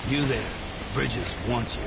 You there. Bridges wants you.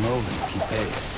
Moving, keep pace.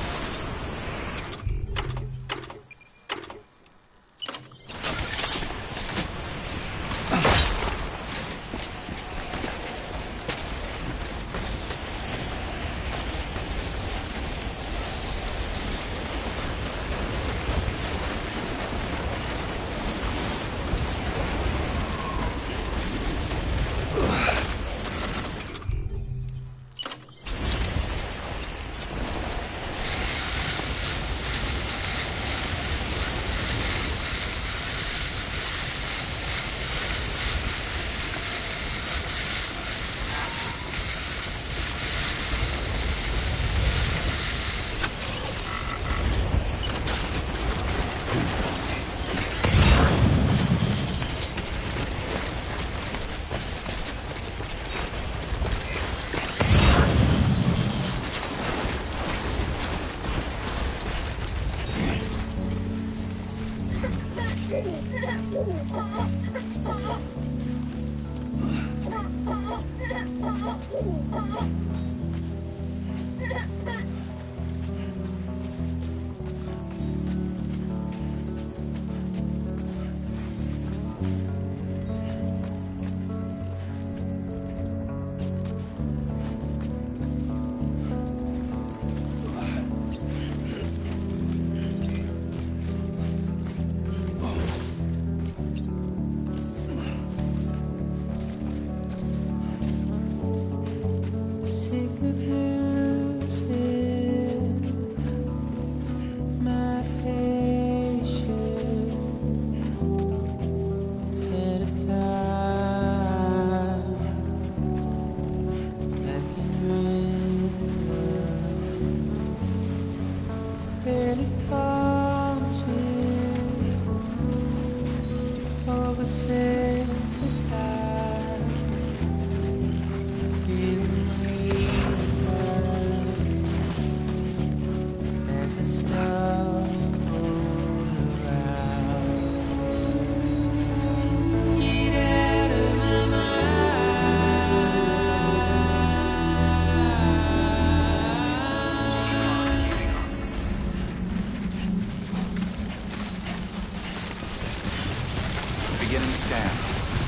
Beginning scan.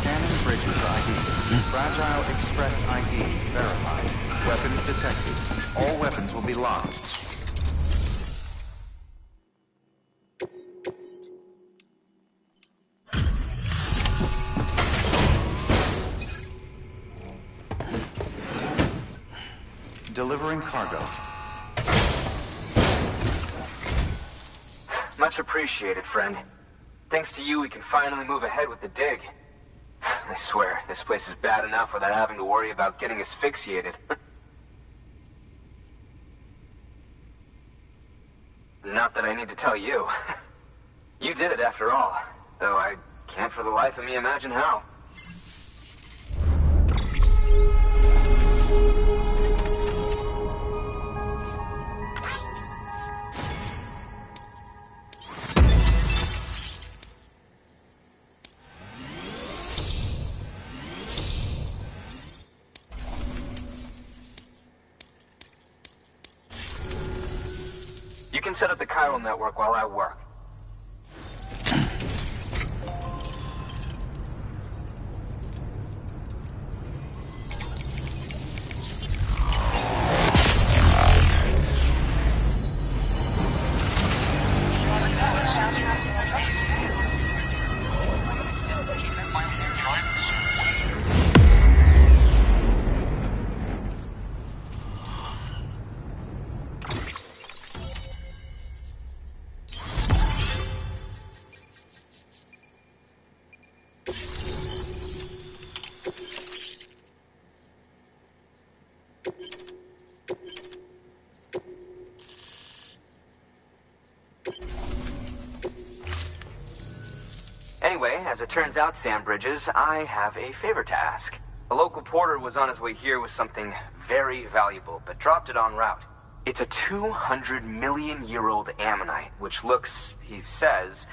Scanning Bridges ID. Fragile Express ID verified. Weapons detected. All weapons will be locked. Delivering cargo. Much appreciated, friend. Thanks to you, we can finally move ahead with the dig. I swear, this place is bad enough without having to worry about getting asphyxiated. Not that I need to tell you. You did it after all, though I can't for the life of me imagine how. You can set up the chiral network while I work. Anyway, as it turns out, Sam Bridges, I have a favor to ask. A local porter was on his way here with something very valuable, but dropped it en route. It's a 200-million-year-old ammonite, which looks, he says,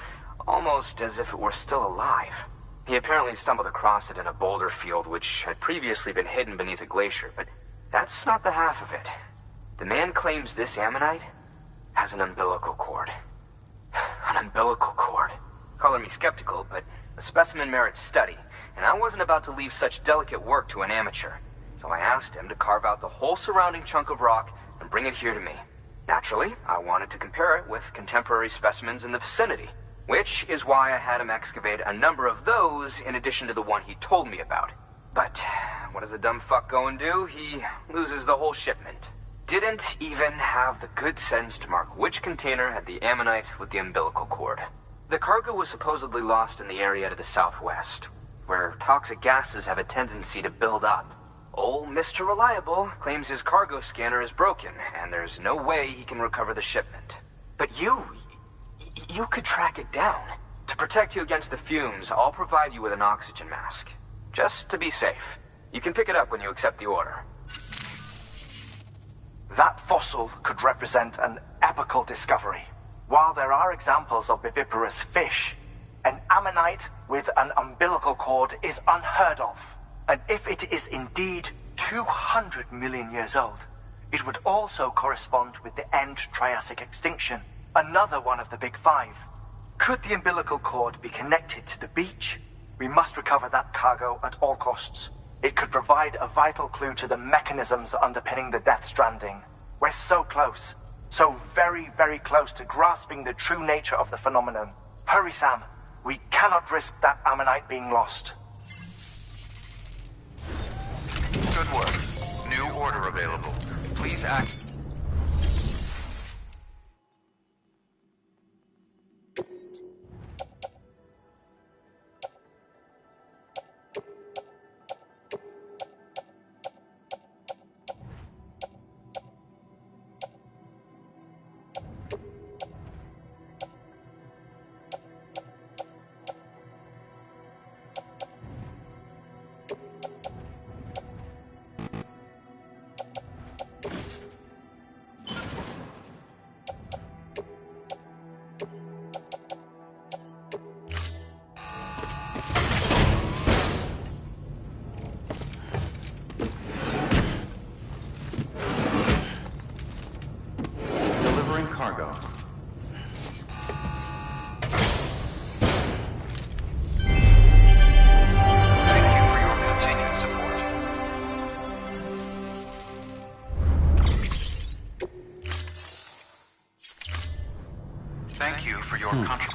almost as if it were still alive. He apparently stumbled across it in a boulder field which had previously been hidden beneath a glacier, but that's not the half of it. The man claims this ammonite has an umbilical cord. An umbilical cord. Color me skeptical, but the specimen merits study, and I wasn't about to leave such delicate work to an amateur. So I asked him to carve out the whole surrounding chunk of rock and bring it here to me. Naturally, I wanted to compare it with contemporary specimens in the vicinity, which is why I had him excavate a number of those in addition to the one he told me about. But what does the dumb fuck go and do? He loses the whole shipment. Didn't even have the good sense to mark which container had the ammonite with the umbilical cord. The cargo was supposedly lost in the area to the southwest, where toxic gases have a tendency to build up. Old Mr. Reliable claims his cargo scanner is broken, and there's no way he can recover the shipment. But you could track it down. To protect you against the fumes, I'll provide you with an oxygen mask. Just to be safe. You can pick it up when you accept the order. That fossil could represent an epochal discovery. While there are examples of viviparous fish, an ammonite with an umbilical cord is unheard of. And if it is indeed 200 million years old, it would also correspond with the end Triassic extinction, another one of the big five. Could the umbilical cord be connected to the beach? We must recover that cargo at all costs. It could provide a vital clue to the mechanisms underpinning the Death Stranding. We're so close. So very, very close to grasping the true nature of the phenomenon. Hurry, Sam. We cannot risk that ammonite being lost. Good work. New order available. Please act. Cargo. Thank you for your continued support. Thank you for your contribution.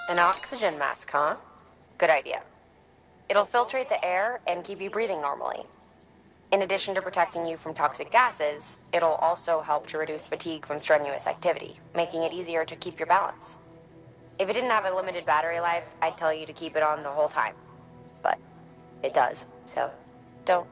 An oxygen mask, huh? Good idea. It'll filtrate the air and keep you breathing normally. In addition to protecting you from toxic gases, it'll also help to reduce fatigue from strenuous activity, making it easier to keep your balance. If it didn't have a limited battery life, I'd tell you to keep it on the whole time. But it does, so don't.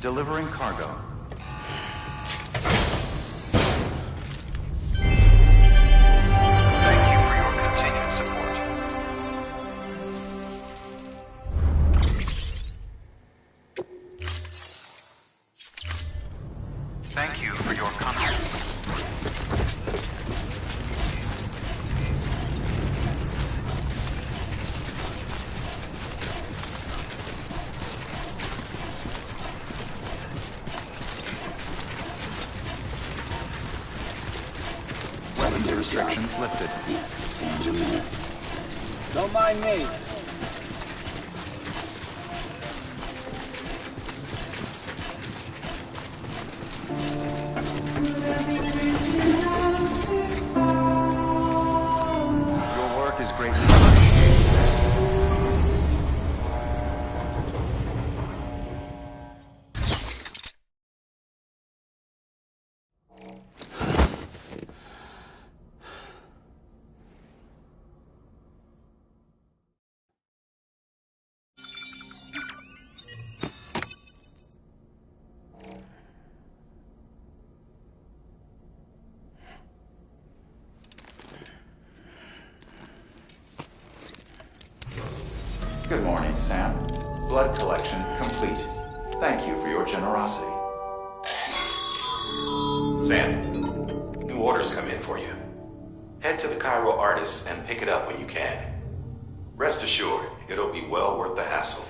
Delivering cargo. Thank you for your continued support. Thank you for your confidence. Weapons restrictions lifted. Don't mind me. Your work is greatly appreciated, Sam. Good morning, Sam. Blood collection complete. Thank you for your generosity. Sam, new orders come in for you. Head to the Cairo Artists and pick it up when you can. Rest assured, it'll be well worth the hassle.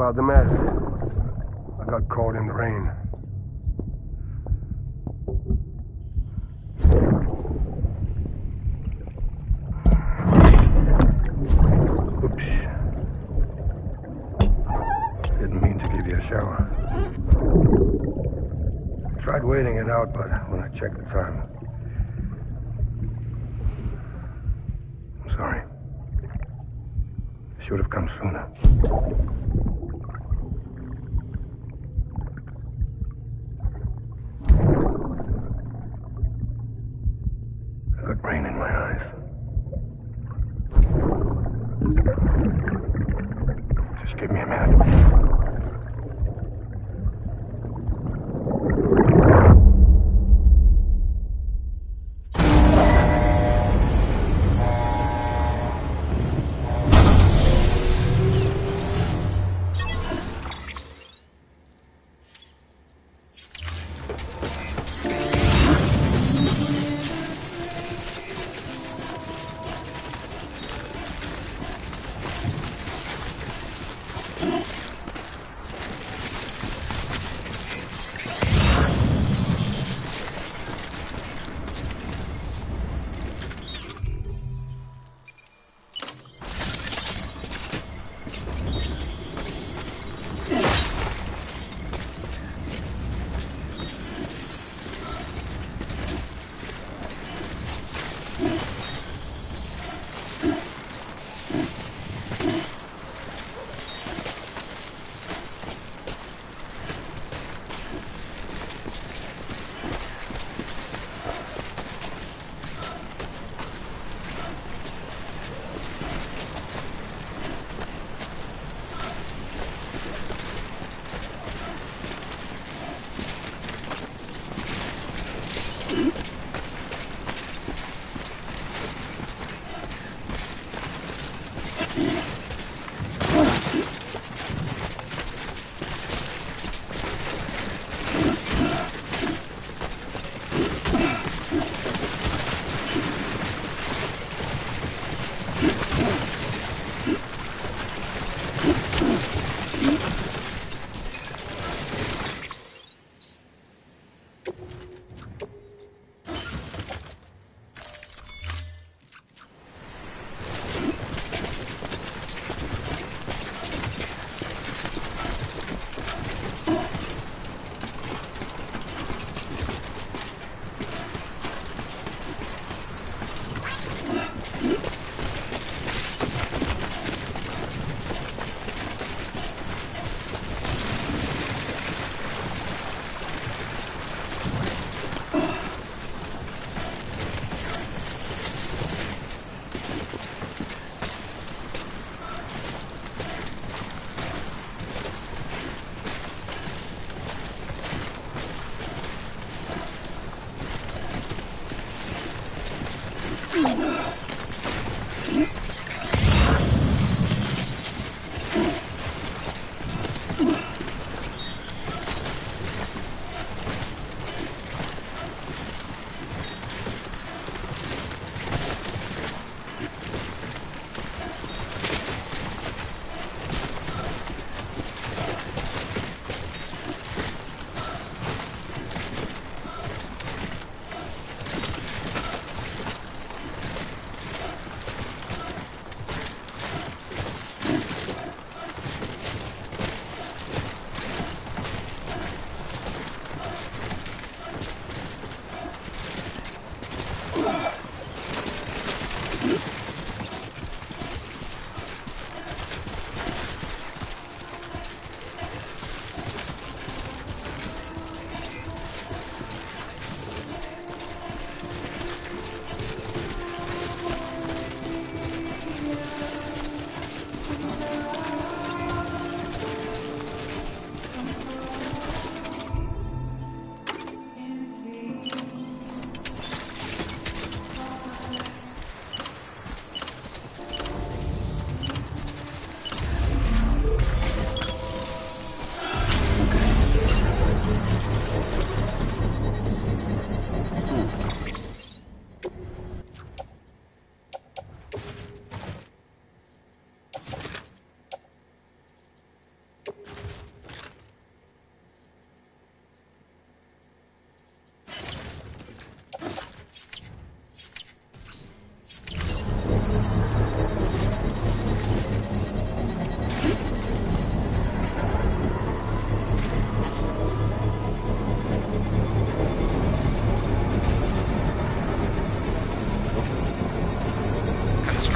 about the mess. I got caught in the rain. Oops. Didn't mean to give you a shower. Tried waiting it out, but when I checked the time... I'm sorry. Should have come sooner. I got rain in my eyes. Just give me a minute.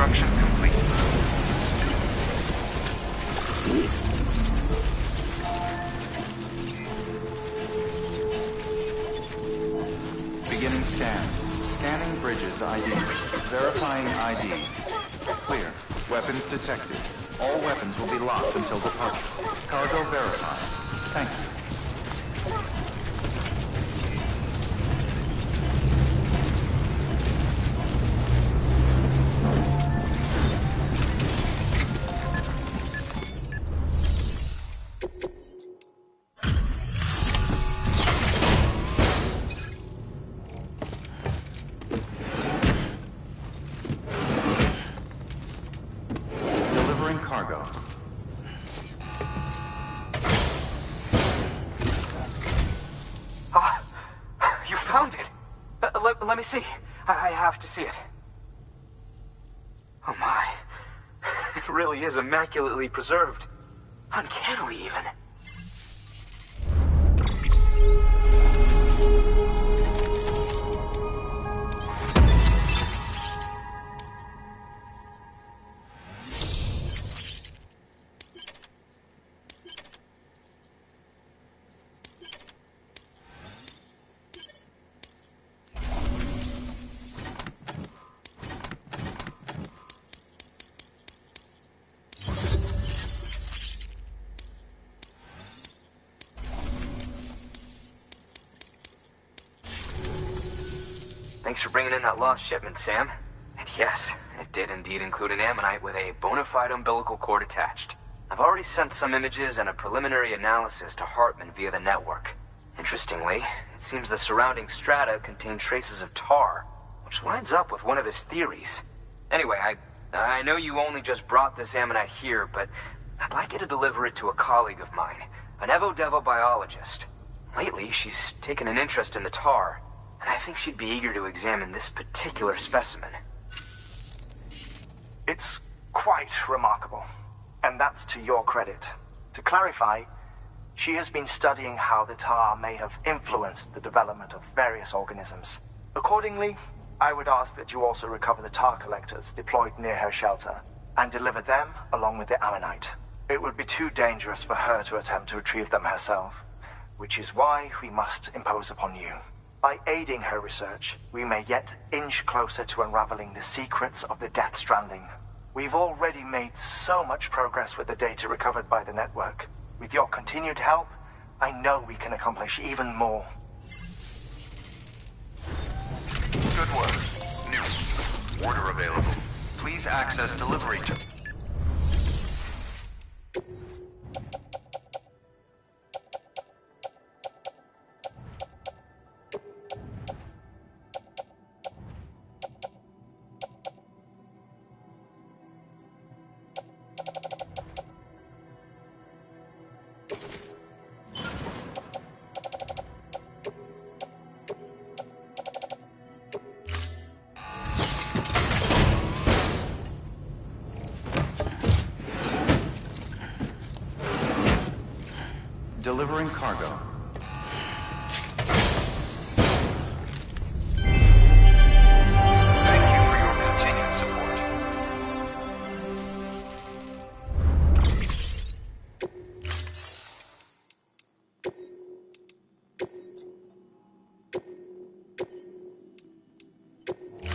Construction complete. Beginning scan. Scanning bridges ID. Verifying ID. Clear. Weapons detected. All weapons will be locked until departure. Cargo verified. Thank you. Delivering cargo. You found it. Let me see. I have to see it. Oh my. It really is immaculately preserved. Uncannily even. Thanks for bringing in that lost shipment, Sam. And yes, it did indeed include an ammonite with a bona fide umbilical cord attached. I've already sent some images and a preliminary analysis to Hartman via the network. Interestingly, it seems the surrounding strata contain traces of tar, which lines up with one of his theories. Anyway, I know you only just brought this ammonite here, but I'd like you to deliver it to a colleague of mine, an Evo-Devo biologist. Lately, she's taken an interest in the tar, and I think she'd be eager to examine this particular specimen. It's quite remarkable, and that's to your credit. To clarify, she has been studying how the tar may have influenced the development of various organisms. Accordingly, I would ask that you also recover the tar collectors deployed near her shelter, and deliver them along with the ammonite. It would be too dangerous for her to attempt to retrieve them herself, which is why we must impose upon you. By aiding her research, we may yet inch closer to unraveling the secrets of the Death Stranding. We've already made so much progress with the data recovered by the network. With your continued help, I know we can accomplish even more. Good work. New. Order available. Please access delivery to... Delivering cargo. Thank you for your continued support.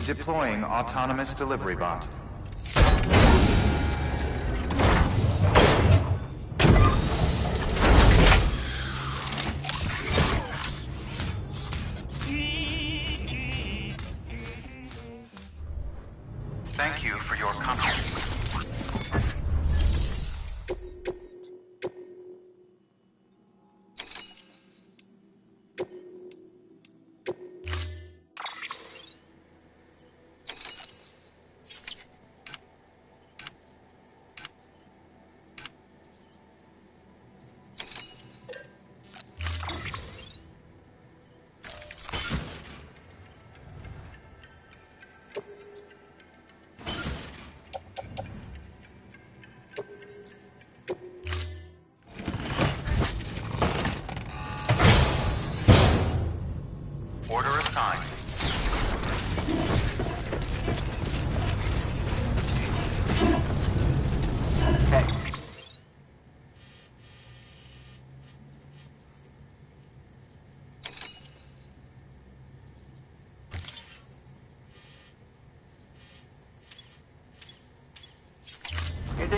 Deploying autonomous delivery bot. Thank you for your contribution.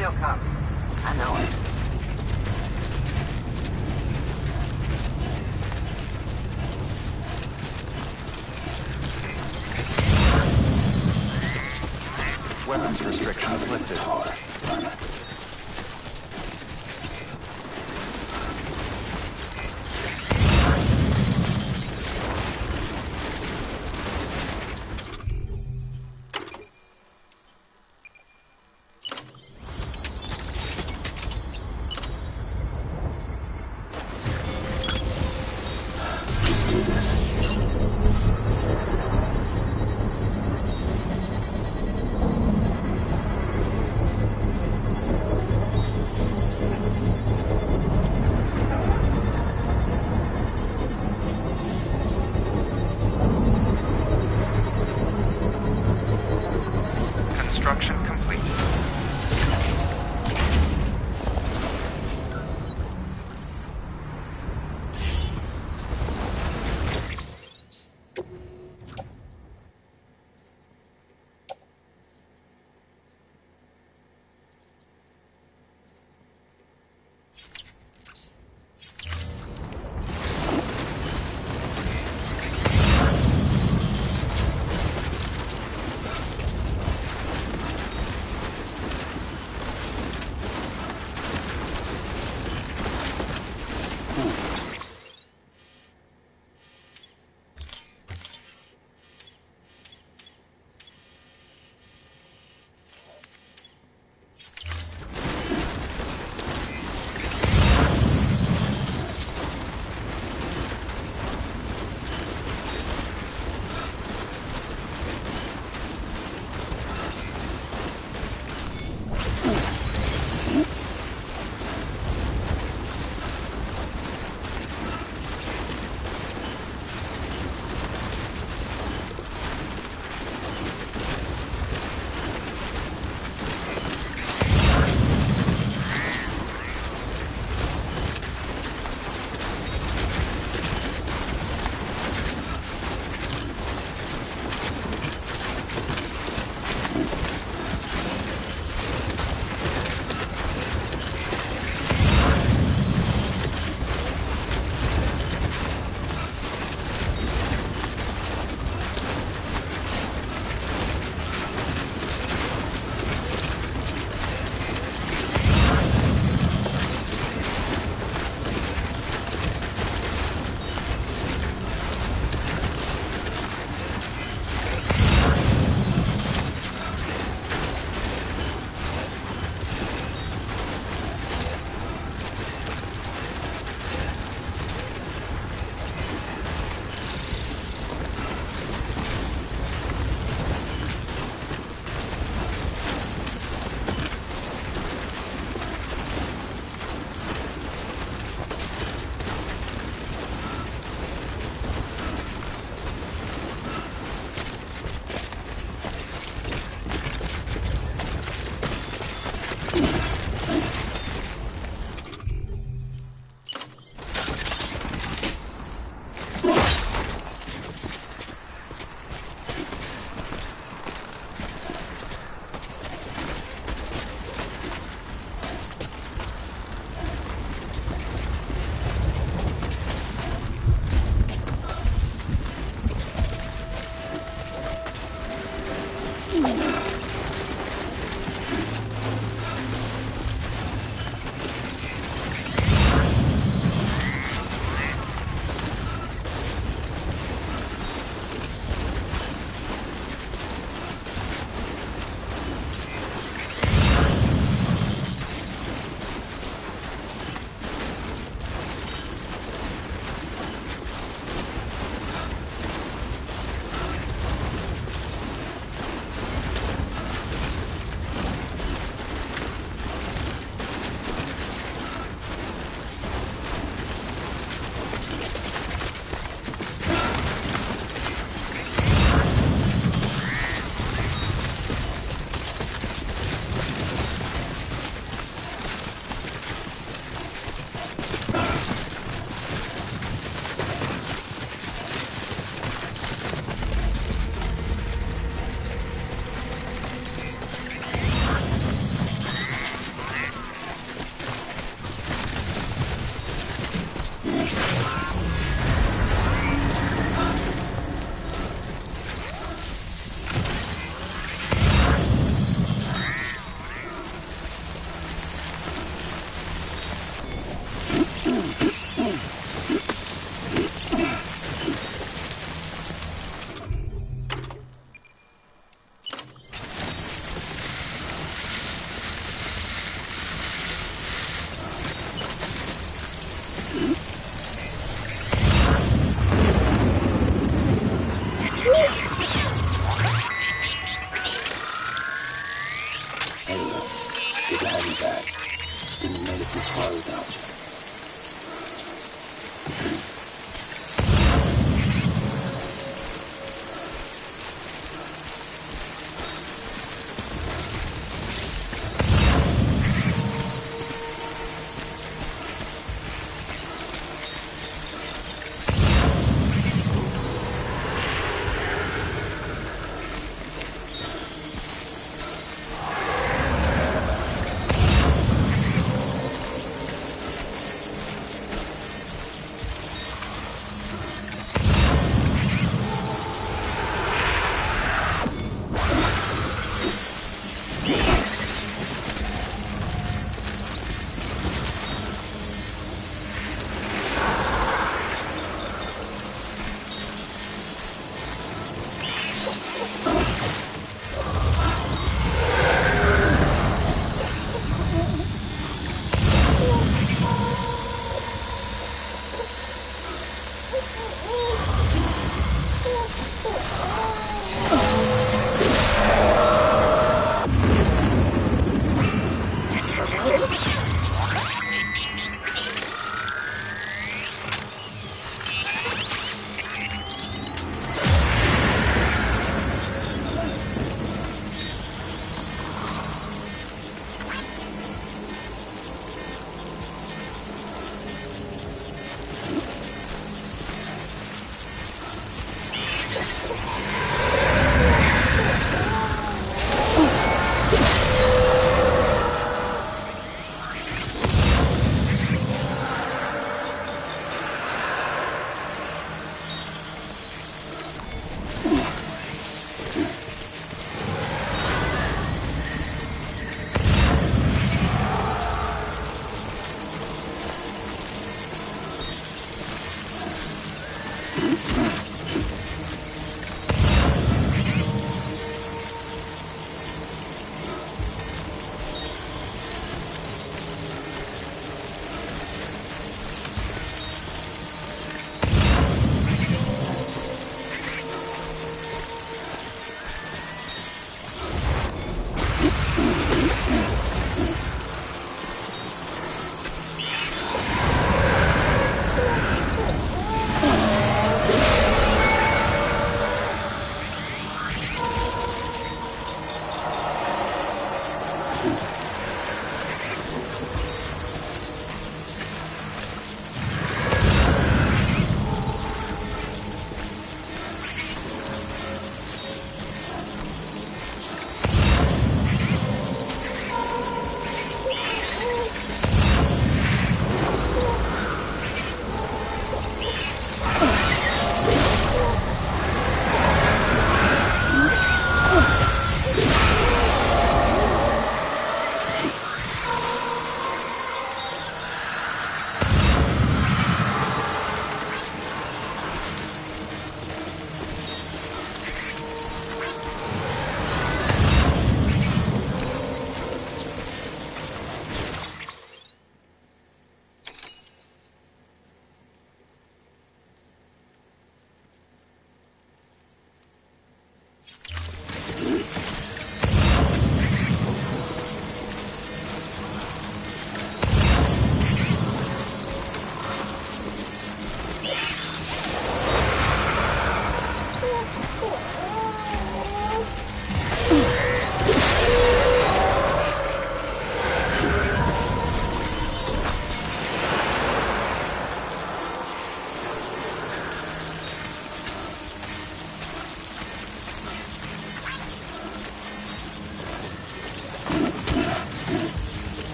tornado coming. I know it. Weapons restrictions lifted. Construction complete. without you.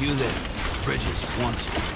You there. Bridges wants you.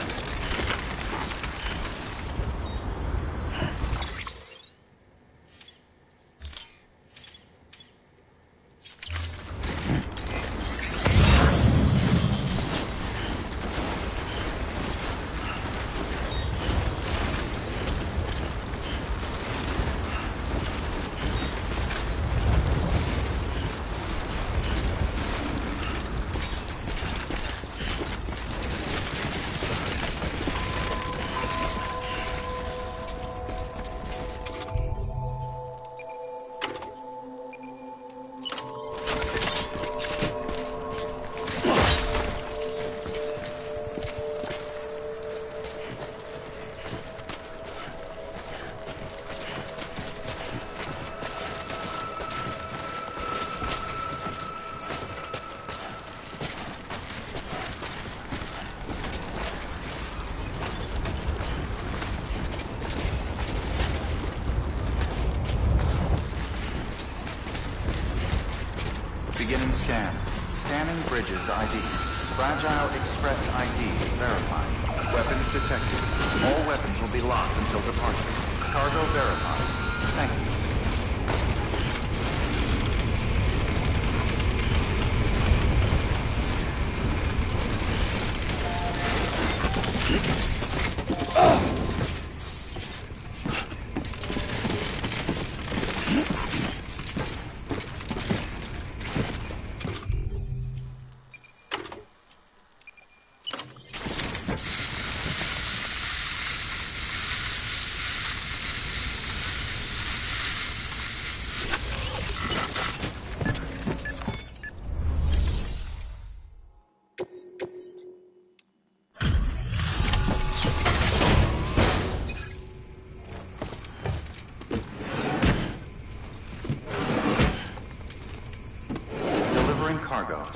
Beginning scan. Scanning bridges ID. Fragile Express ID verified. Weapons detected. All weapons will be locked until departure. Cargo verified. Thank you. Cargo.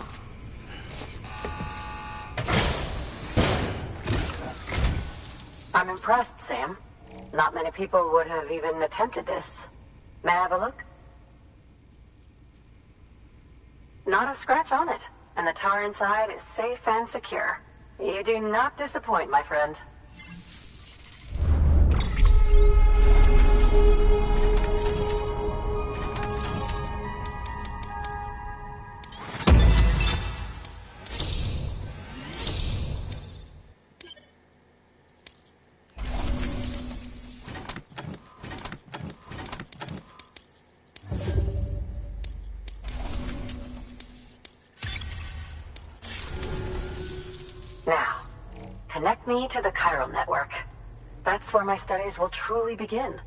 I'm impressed, Sam. Not many people would have even attempted this. May I have a look? Not a scratch on it, and the tar inside is safe and secure. You do not disappoint, my friend. Now, connect me to the chiral network. That's where my studies will truly begin.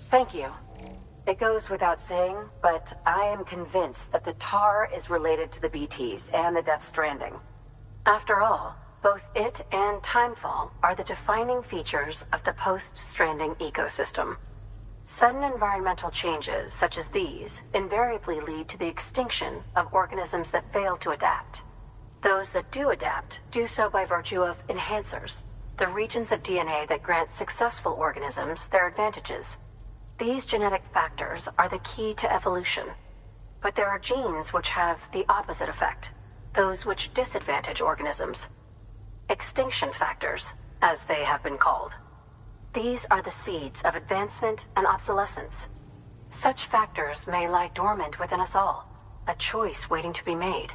Thank you. It goes without saying, but I am convinced that the tar is related to the BTs and the Death Stranding. After all, both it and Timefall are the defining features of the post-Stranding ecosystem. Sudden environmental changes such as these invariably lead to the extinction of organisms that fail to adapt. Those that do adapt do so by virtue of enhancers, the regions of DNA that grant successful organisms their advantages. These genetic factors are the key to evolution. But there are genes which have the opposite effect, those which disadvantage organisms. Extinction factors, as they have been called. These are the seeds of advancement and obsolescence. Such factors may lie dormant within us all, a choice waiting to be made.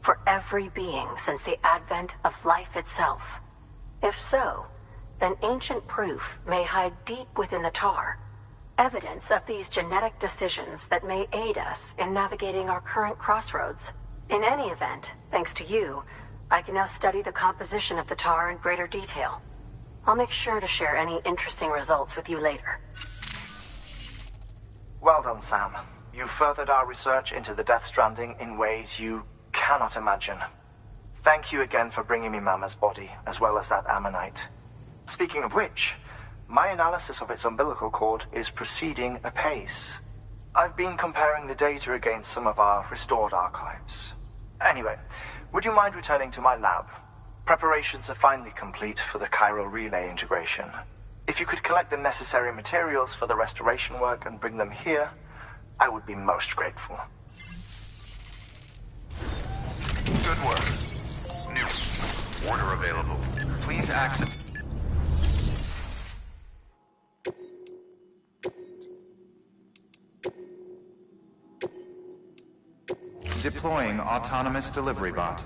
For every being since the advent of life itself. If so, then ancient proof may hide deep within the tar, evidence of these genetic decisions that may aid us in navigating our current crossroads. In any event, thanks to you, I can now study the composition of the tar in greater detail. I'll make sure to share any interesting results with you later. Well done, Sam. You furthered our research into the Death Stranding in ways you cannot imagine. Thank you again for bringing me Mama's body, as well as that ammonite. Speaking of which, my analysis of its umbilical cord is proceeding apace. I've been comparing the data against some of our restored archives. Anyway, would you mind returning to my lab? Preparations are finally complete for the chiral relay integration. If you could collect the necessary materials for the restoration work and bring them here, I would be most grateful. Good work. New order available. Please access. Deploying autonomous delivery bot.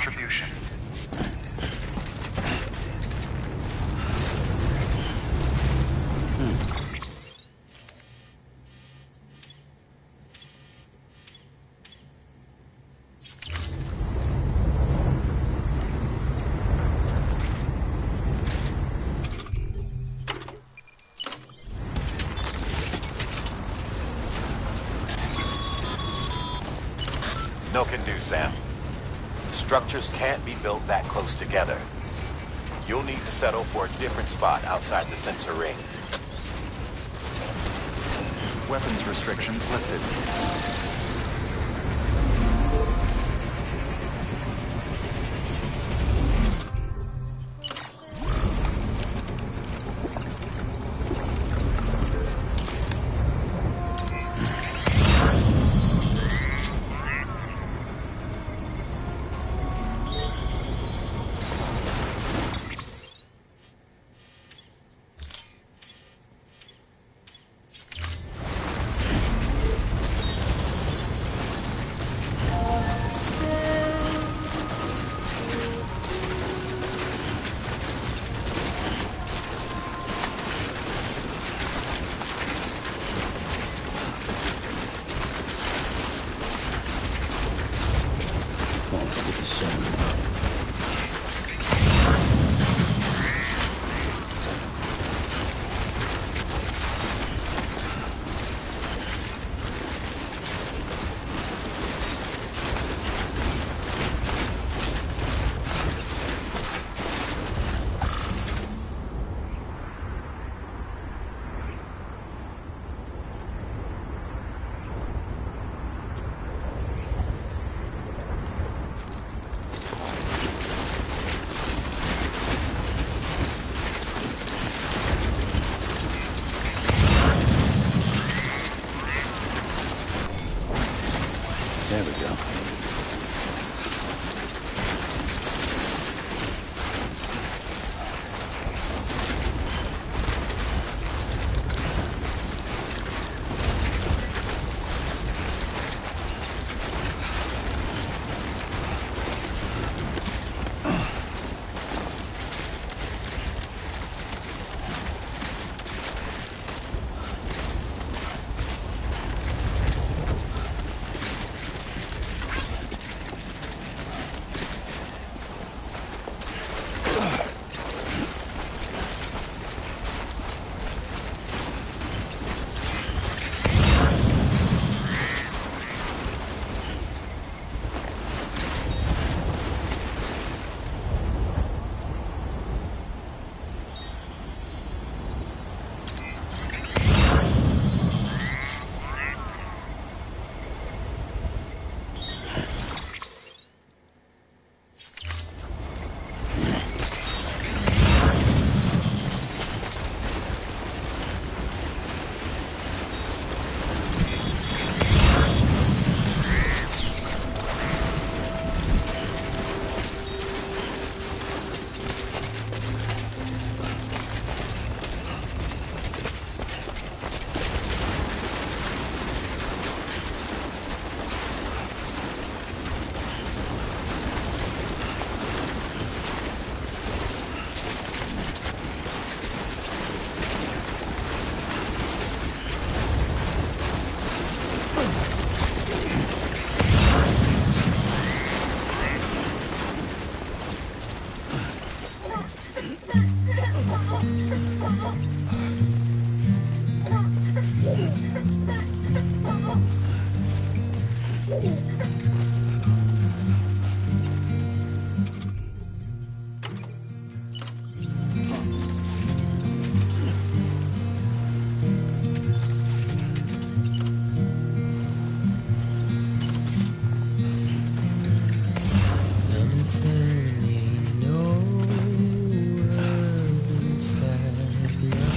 contribution. No can do, Sam. Structures can't be built that close together. You'll need to settle for a different spot outside the sensor ring. Weapons restrictions lifted. There we go. Turning over inside the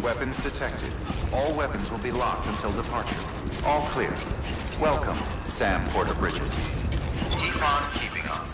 Weapons detected. All weapons will be locked until departure. All clear. Welcome, Sam Porter Bridges. Keep on keeping on.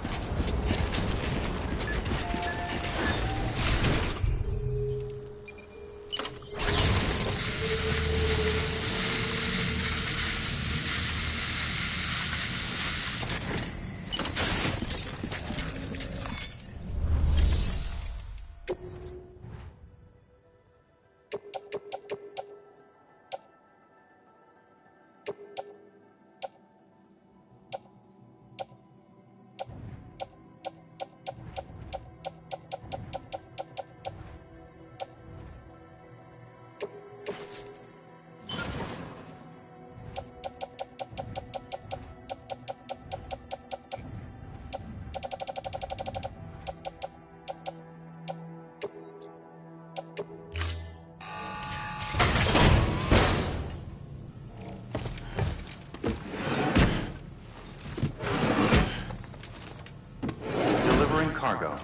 Cargo.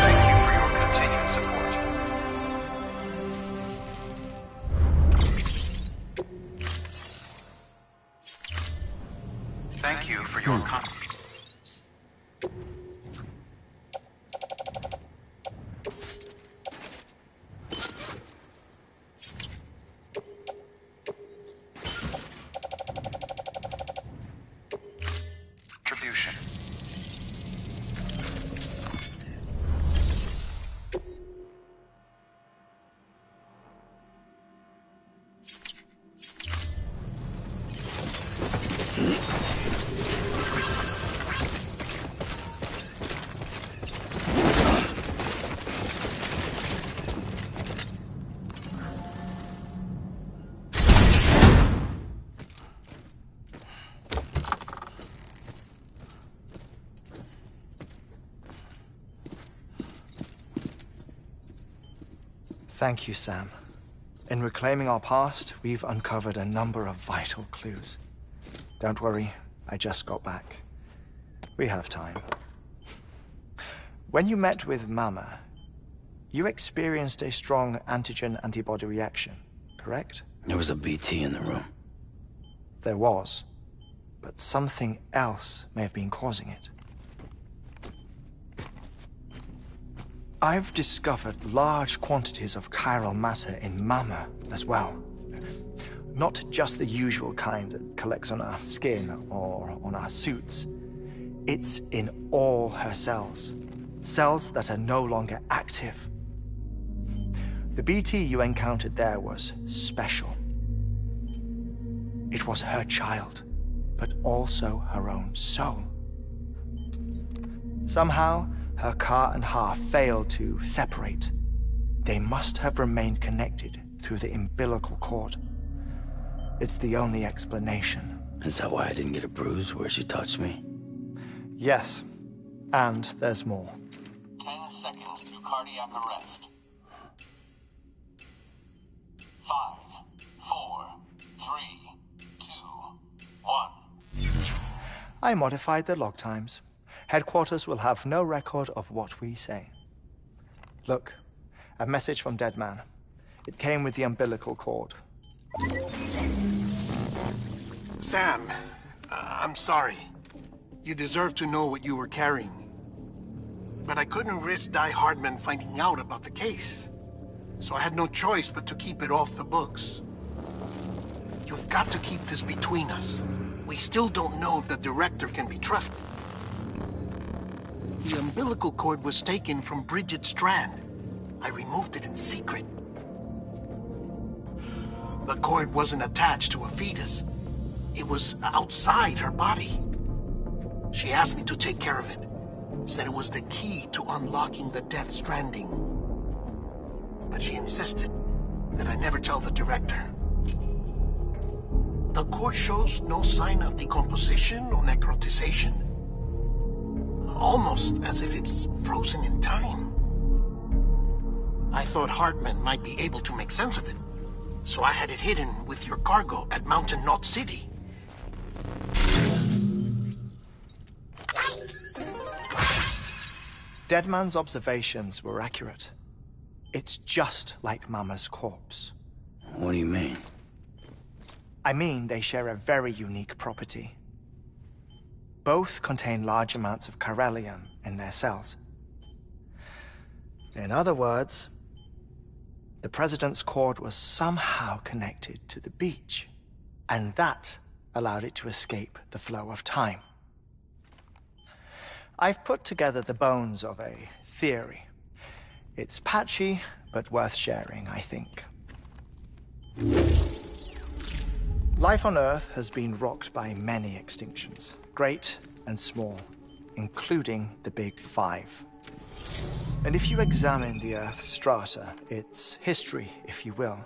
Thank you for your continued support. Thank you for your contribution. Thank you, Sam. In reclaiming our past, we've uncovered a number of vital clues. Don't worry, I just got back. We have time. When you met with Mama, you experienced a strong antigen-antibody reaction, correct? There was a BT in the room. There was, but something else may have been causing it. I've discovered large quantities of chiral matter in Mama as well. Not just the usual kind that collects on our skin or on our suits. It's in all her cells. Cells that are no longer active. The BT you encountered there was special. It was her child, but also her own soul. Somehow, her car and half failed to separate. They must have remained connected through the umbilical cord. It's the only explanation. Is that why I didn't get a bruise where she touched me? Yes, and there's more. 10 seconds to cardiac arrest. 5, 4, 3, 2, 1. I modified the log times. Headquarters will have no record of what we say. Look, a message from Dead Man. It came with the umbilical cord. Sam, I'm sorry. You deserve to know what you were carrying. But I couldn't risk Die Hardman finding out about the case. So I had no choice but to keep it off the books. You've got to keep this between us. We still don't know if the director can be trusted. The umbilical cord was taken from Bridget Strand. I removed it in secret. The cord wasn't attached to a fetus. It was outside her body. She asked me to take care of it. Said it was the key to unlocking the Death Stranding. But she insisted that I never tell the director. The cord shows no sign of decomposition or necrotization. Almost as if it's frozen in time. I thought Hartman might be able to make sense of it, so I had it hidden with your cargo at Mountain Knot City. Deadman's observations were accurate. It's just like Mama's corpse. What do you mean? I mean, they share a very unique property. Both contain large amounts of chiralium in their cells. In other words, the President's cord was somehow connected to the beach, and that allowed it to escape the flow of time. I've put together the bones of a theory. It's patchy, but worth sharing, I think. Life on Earth has been rocked by many extinctions, great and small, including the Big Five. And if you examine the Earth's strata, its history, if you will,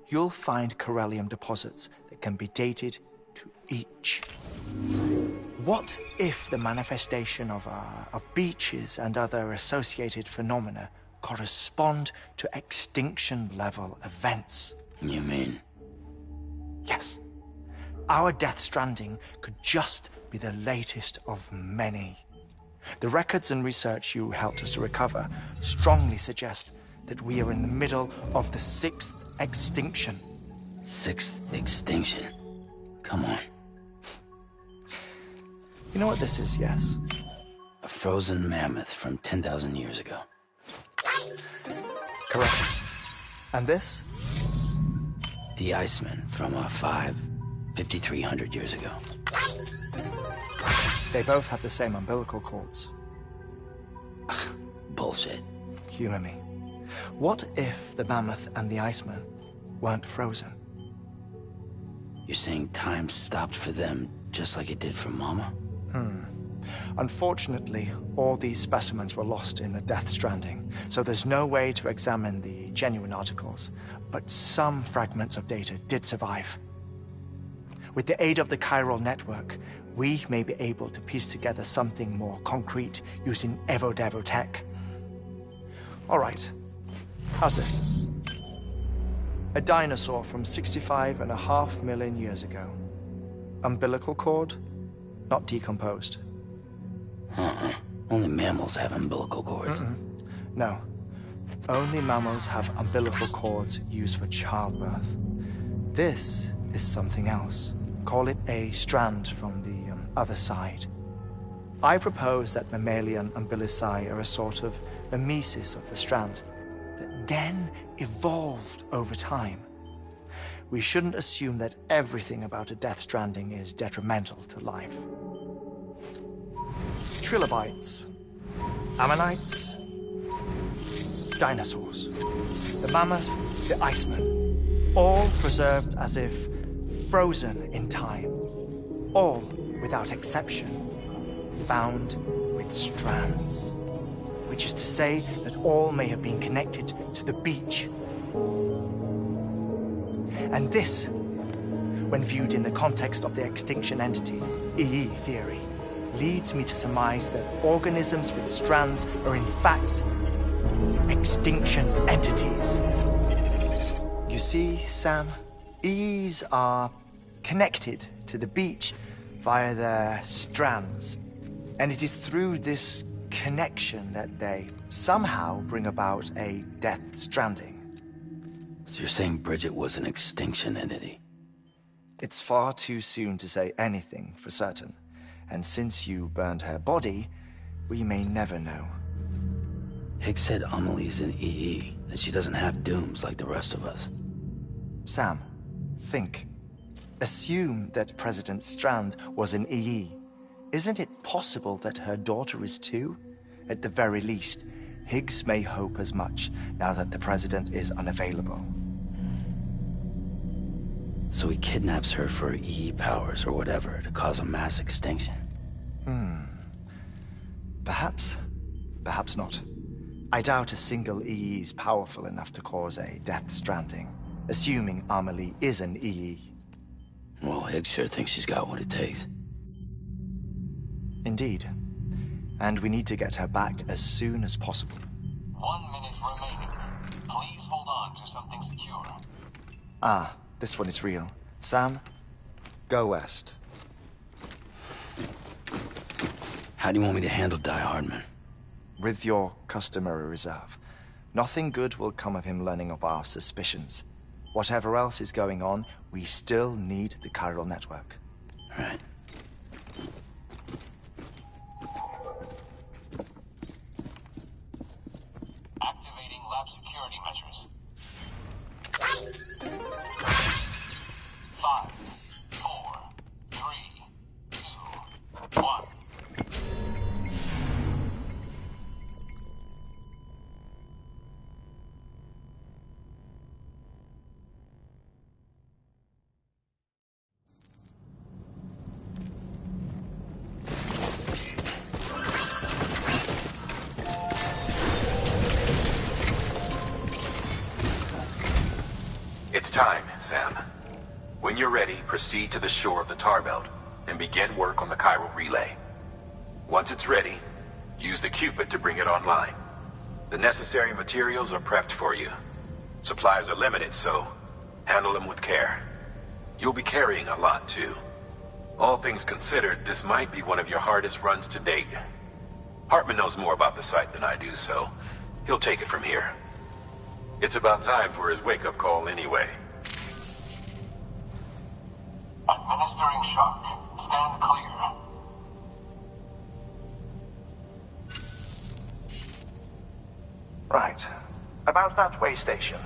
you'll find chiralium deposits that can be dated to each. What if the manifestation of beaches and other associated phenomena correspond to extinction-level events? You mean? Yes. Our Death Stranding could just be the latest of many. The records and research you helped us to recover strongly suggest that we are in the middle of the 6th extinction. 6th extinction? Come on. You know what this is, yes? A frozen mammoth from 10,000 years ago. Correct. And this? The Iceman from 5,300 years ago. They both have the same umbilical cords. Bullshit. Humor me. What if the mammoth and the Iceman weren't frozen? You're saying time stopped for them just like it did for Mama? Unfortunately, all these specimens were lost in the Death Stranding, so there's no way to examine the genuine articles, but some fragments of data did survive. With the aid of the chiral network, we may be able to piece together something more concrete using Evo-Devo tech. All right, how's this? A dinosaur from 65.5 million years ago. Umbilical cord, not decomposed. Only mammals have umbilical cords. No. Only mammals have umbilical cords used for childbirth. This is something else. Call it a strand from the other side. I propose that mammalian umbilici are a sort of mimesis of the strand that then evolved over time. We shouldn't assume that everything about a Death Stranding is detrimental to life. Trilobites, ammonites, dinosaurs, the mammoth, the Iceman, all preserved as if frozen in time, all, without exception, found with strands, which is to say that all may have been connected to the beach. And this, when viewed in the context of the extinction entity, EE theory, leads me to surmise that organisms with strands are in fact extinction entities. You see, Sam, EEs are connected to the beach via their strands, and it is through this connection that they somehow bring about a Death Stranding. So you're saying Bridget was an extinction entity? It's far too soon to say anything for certain. And since you burned her body, we may never know. Higgs said Amelie's an EE, that she doesn't have dooms like the rest of us. Sam, think. Assume that President Strand was an EE. Isn't it possible that her daughter is too? At the very least, Higgs may hope as much now that the President is unavailable. So he kidnaps her for EE powers or whatever to cause a mass extinction. Perhaps. Perhaps not. I doubt a single EE is powerful enough to cause a Death Stranding, assuming Amelie is an EE. Well, Higgs sure thinks she's got what it takes. Indeed. And we need to get her back as soon as possible. 1 minute remaining. Please hold on to something secure. Ah, this one is real. Sam, go west. How do you want me to handle Die Hardman? with your customary reserve. Nothing good will come of him learning of our suspicions. Whatever else is going on, we still need the chiral network. Right. Activating lab security measures. 5, 4, 3, 2, 1. It's time, Sam. When you're ready, proceed to the shore of the tar belt and begin work on the chiral relay. Once it's ready, use the Cupid to bring it online. The necessary materials are prepped for you. Supplies are limited, so handle them with care. You'll be carrying a lot, too. All things considered, this might be one of your hardest runs to date. Hartman knows more about the site than I do, so he'll take it from here. It's about time for his wake-up call anyway. Administering shock. Stand clear. Right. About that way station.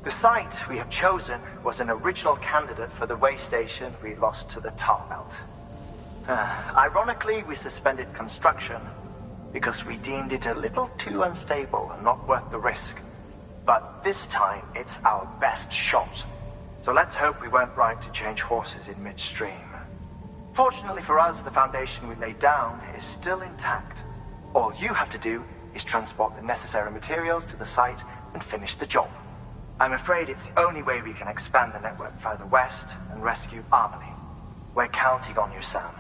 The site we have chosen was an original candidate for the way station we lost to the tar belt. Ironically, we suspended construction because we deemed it a little too unstable and not worth the risk. But this time, it's our best shot. So let's hope we weren't right to change horses in midstream. Fortunately for us, the foundation we laid down is still intact. All you have to do is transport the necessary materials to the site and finish the job. I'm afraid it's the only way we can expand the network further west and rescue Harmony. We're counting on you, Sam.